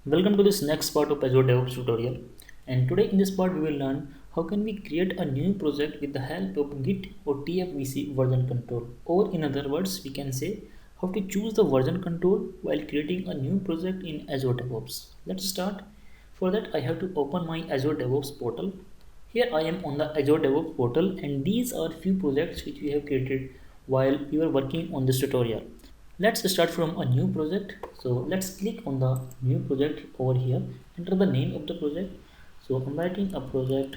Welcome to this next part of Azure DevOps tutorial. And today in this part we will learn how can we create a new project with the help of Git or TFVC version control. Or in other words, we can say how to choose the version control while creating a new project in Azure DevOps. Let's start. For that I have to open my Azure DevOps portal. Here I am on the Azure DevOps portal and these are few projects which we have created while we were working on this tutorial. Let's start from a new project. So let's click on the new project over here, enter the name of the project. So I'm writing a project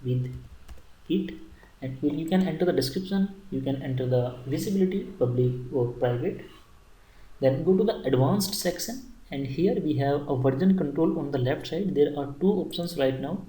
with Git, and you can enter the description, you can enter the visibility, public or private. Then go to the advanced section, and here we have a version control on the left side. There are two options right now.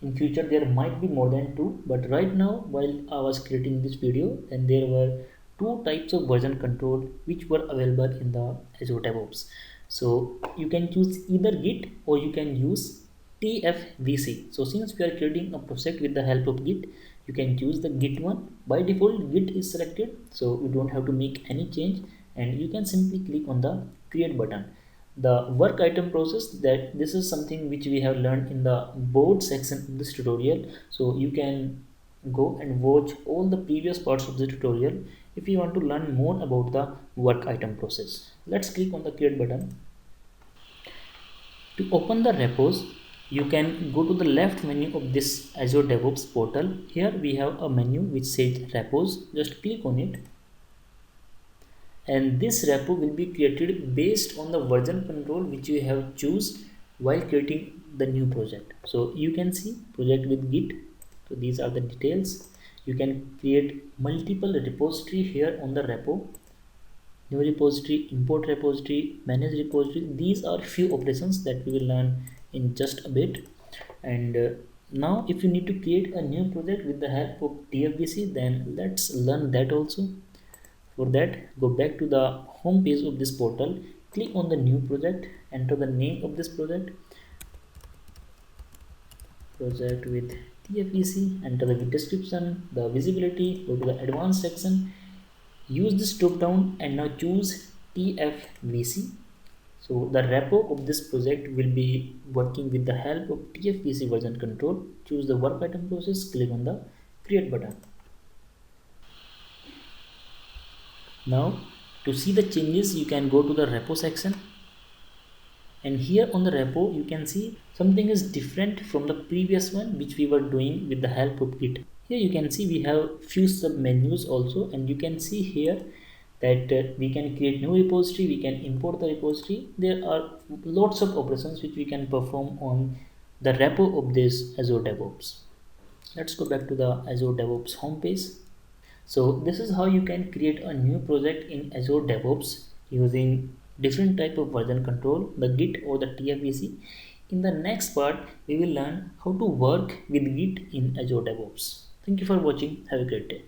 In future there might be more than two, but right now while I was creating this video, then there were two types of version control which were available in the Azure DevOps. So you can choose either Git or you can use TFVC. So since we are creating a project with the help of Git, you can choose the Git one. By default Git is selected, so you don't have to make any change, and you can simply click on the create button. The work item process, that this is something which we have learned in the board section of this tutorial, so you can go and watch all the previous parts of the tutorial if you want to learn more about the work item process. Let's click on the create button. To open the repos, you can go to the left menu of this Azure DevOps portal. Here we have a menu which says repos. Just click on it, and this repo will be created based on the version control which you have choose while creating the new project. So you can see project with Git. So these are the details. You can create multiple repository here on the repo: new repository, import repository, manage repository. These are few operations that we will learn in just a bit. And now if you need to create a new project with the help of TFVC, then let's learn that also. For that, go back to the home page of this portal, click on the new project, enter the name of this project, project with TFVC, enter the description, the visibility, go to the advanced section, use this drop down and now choose TFVC. So the repo of this project will be working with the help of TFVC version control. Choose the work item process, click on the create button. Now to see the changes, you can go to the repo section, and here on the repo you can see something is different from the previous one which we were doing with the help of Git. Here you can see we have few sub menus also, and you can see here that we can create new repository, we can import the repository. There are lots of operations which we can perform on the repo of this Azure DevOps. Let's go back to the Azure DevOps homepage. So this is how you can create a new project in Azure DevOps using different type of version control, the Git or the TFVC. In the next part, we will learn how to work with Git in Azure DevOps. Thank you for watching. Have a great day.